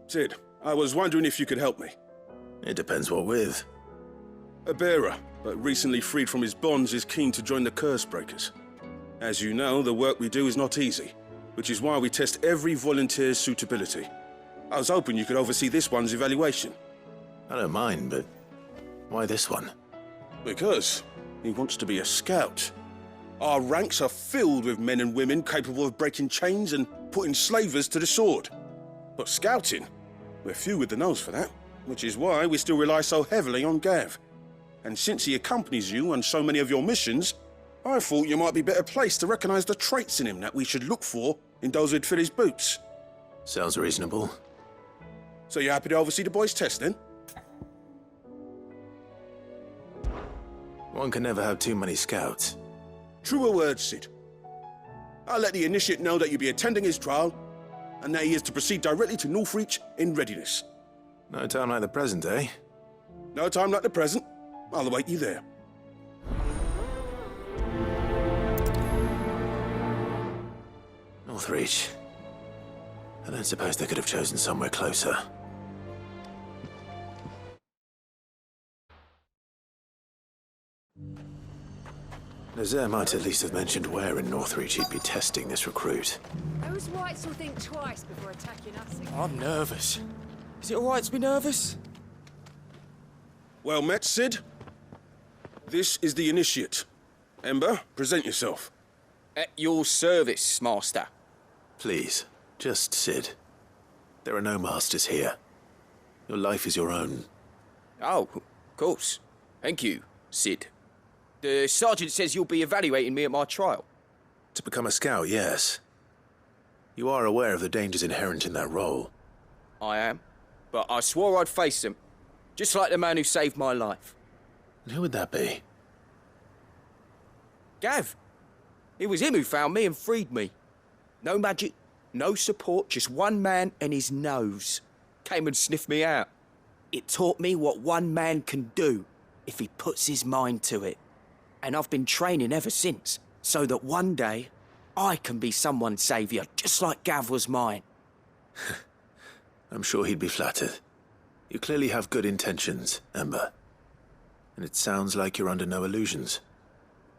Sid, I was wondering if you could help me. It depends what with. A bearer, but recently freed from his bonds, is keen to join the Curse Breakers. As you know, the work we do is not easy, which is why we test every volunteer's suitability. I was hoping you could oversee this one's evaluation. I don't mind, but why this one? Because he wants to be a scout. Our ranks are filled with men and women capable of breaking chains and putting slavers to the sword. But scouting, we're few with the nose for that, which is why we still rely so heavily on Gav. And since he accompanies you on so many of your missions, I thought you might be better placed to recognize the traits in him that we should look for in those who'd fill his boots. Sounds reasonable. So you're happy to oversee the boys' test, then? One can never have too many scouts. Truer words, Sid. I'll let the initiate know that you'll be attending his trial, and that he is to proceed directly to Northreach in readiness. No time like the present, eh? No time like the present. I'll await you there. Northreach. I don't suppose they could have chosen somewhere closer. Nazaire might at least have mentioned where in Northreach he'd be testing this recruit. Those whites will think twice before attacking us again. I'm nervous. Is it alright to be nervous? Well met, Sid. This is the initiate. Ember, present yourself. At your service, Master. Please, just Sid. There are no masters here. Your life is your own. Oh, of course. Thank you, Sid. The sergeant says you'll be evaluating me at my trial. To become a scout, yes. You are aware of the dangers inherent in that role. I am. But I swore I'd face them. Just like the man who saved my life. And who would that be? Gav. It was him who found me and freed me. No magic, no support, just one man and his nose. Came and sniffed me out. It taught me what one man can do if he puts his mind to it. And I've been training ever since, so that one day I can be someone's saviour, just like Gav was mine. I'm sure he'd be flattered. You clearly have good intentions, Ember. And it sounds like you're under no illusions.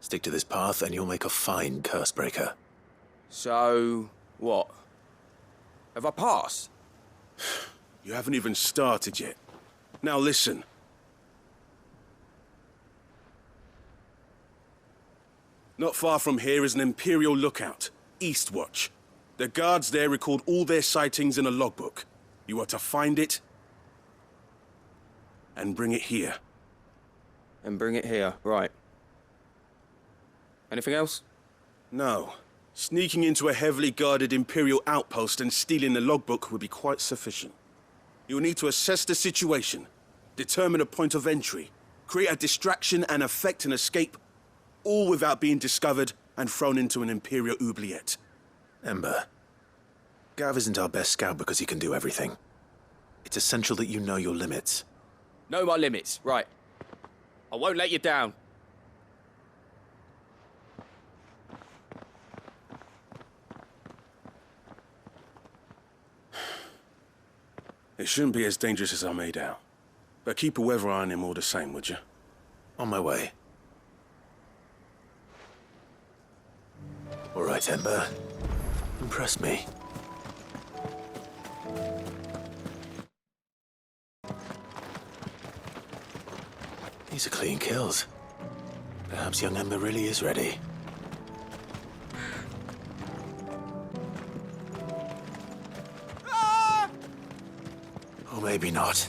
Stick to this path and you'll make a fine Cursebreaker. So, what? Have I passed? You haven't even started yet. Now listen. Not far from here is an Imperial lookout, Eastwatch. The guards there record all their sightings in a logbook. You are to find it and bring it here. And bring it here, right. Anything else? No. Sneaking into a heavily guarded Imperial outpost and stealing the logbook would be quite sufficient. You will need to assess the situation, determine a point of entry, create a distraction and effect an escape, all without being discovered and thrown into an Imperial oubliette. Ember, Gav isn't our best scout because he can do everything. It's essential that you know your limits. Know my limits, right. I won't let you down. It shouldn't be as dangerous as I made out. But keep a weather eye on him all the same, would you? On my way. All right, Ember. Impress me. These are clean kills. Perhaps young Ember really is ready. Or maybe not.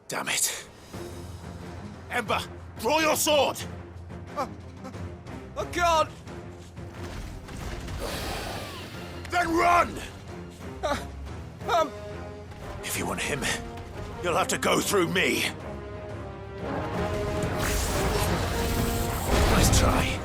Damn it. Ember, draw your sword! I can't! Then run! If you want him, you'll have to go through me. Nice try.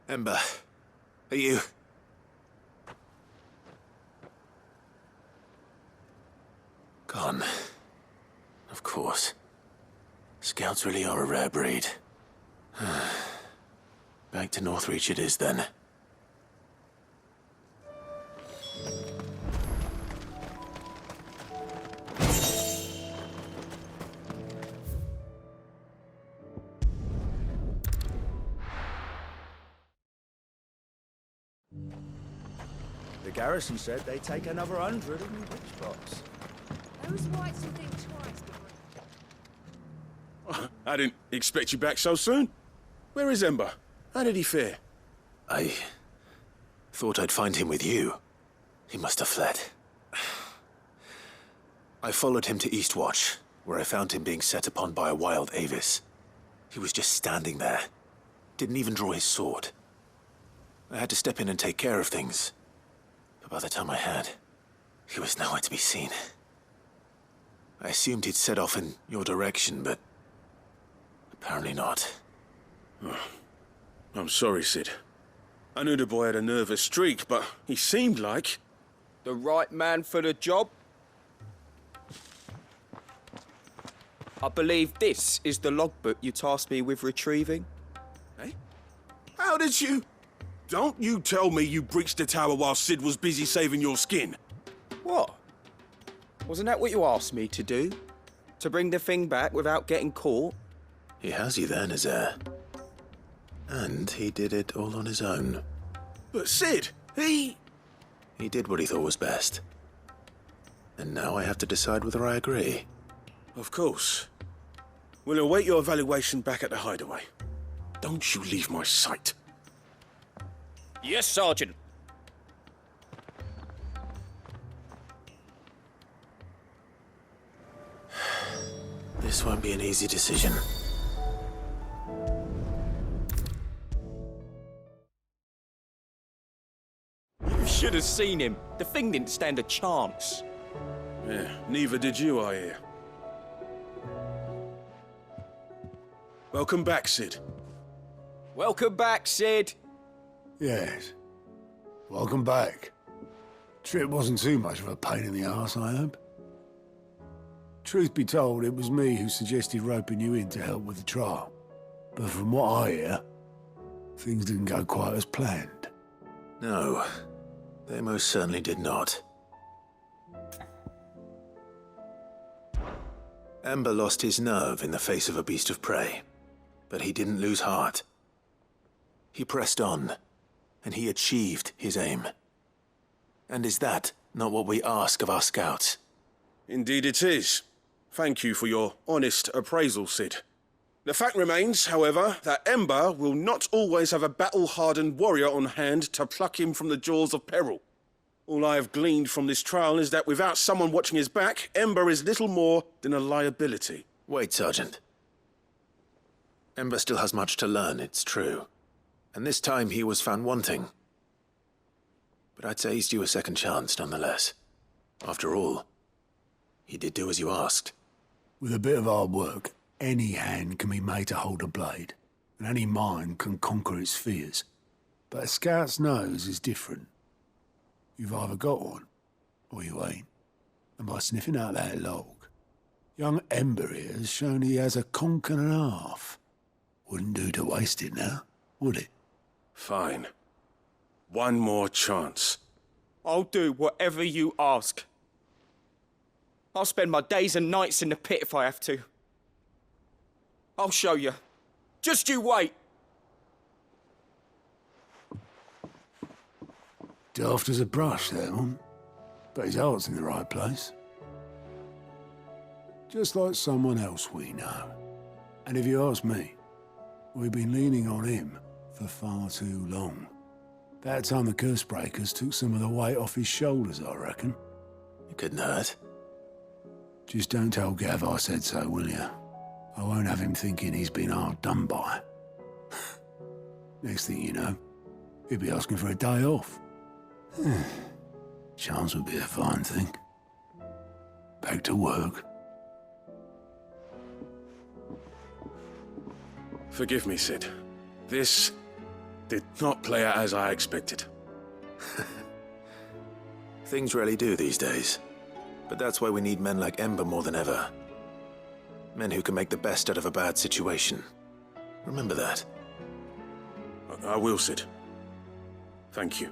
Ember, are you... Gone. Of course. Scouts really are a rare breed. Back to Northreach it is, then. The garrison said they'd take another 100 in the witch box. Those whites will think twice before... I didn't expect you back so soon. Where is Ember? How did he fare? I thought I'd find him with you. He must have fled. I followed him to Eastwatch, where I found him being set upon by a wild Avis. He was just standing there. Didn't even draw his sword. I had to step in and take care of things. But by the time I had, he was nowhere to be seen. I assumed he'd set off in your direction, but apparently not. I'm sorry, Sid. I knew the boy had a nervous streak, but he seemed like... The right man for the job? I believe this is the logbook you tasked me with retrieving. Eh? How did you... Don't you tell me you breached the tower while Sid was busy saving your skin. What? Wasn't that what you asked me to do? To bring the thing back without getting caught? He has you there, Nazaire. And he did it all on his own. But Sid, he did what he thought was best. And now I have to decide whether I agree. Of course. We'll await your evaluation back at the hideaway. Don't you leave my sight. Yes, Sergeant. This won't be an easy decision. You should have seen him. The thing didn't stand a chance. Yeah, neither did you, I hear. Welcome back, Sid. Welcome back, Sid. Yes. Welcome back. Trip wasn't too much of a pain in the arse, I hope. Truth be told, it was me who suggested roping you in to help with the trial. But from what I hear, things didn't go quite as planned. No, they most certainly did not. Ember lost his nerve in the face of a beast of prey, but he didn't lose heart. He pressed on, and he achieved his aim. And is that not what we ask of our scouts? Indeed it is. Thank you for your honest appraisal, Sid. The fact remains, however, that Ember will not always have a battle-hardened warrior on hand to pluck him from the jaws of peril. All I have gleaned from this trial is that without someone watching his back, Ember is little more than a liability. Wait, Sergeant. Ember still has much to learn, it's true. And this time he was found wanting. But I'd say he's due a second chance, nonetheless. After all, he did do as you asked. With a bit of hard work, any hand can be made to hold a blade, and any mind can conquer its fears. But a scout's nose is different. You've either got one, or you ain't. And by sniffing out that log, young Ember here has shown he has a conk and a half. Wouldn't do to waste it now, would it? Fine. One more chance. I'll do whatever you ask. I'll spend my days and nights in the pit if I have to. I'll show you. Just you wait. Daft as a brush, that one. But his heart's in the right place. Just like someone else we know. And if you ask me, we've been leaning on him for far too long. That time the Cursebreakers took some of the weight off his shoulders, I reckon. It couldn't hurt. Just don't tell Gav I said so, will you? I won't have him thinking he's been hard done by. Next thing you know, he'll be asking for a day off. Chance would be a fine thing. Back to work. Forgive me, Sid. This Did not play out as I expected. Things rarely do these days. But that's why we need men like Ember more than ever. Men who can make the best out of a bad situation. Remember that. I will, Sid. Thank you.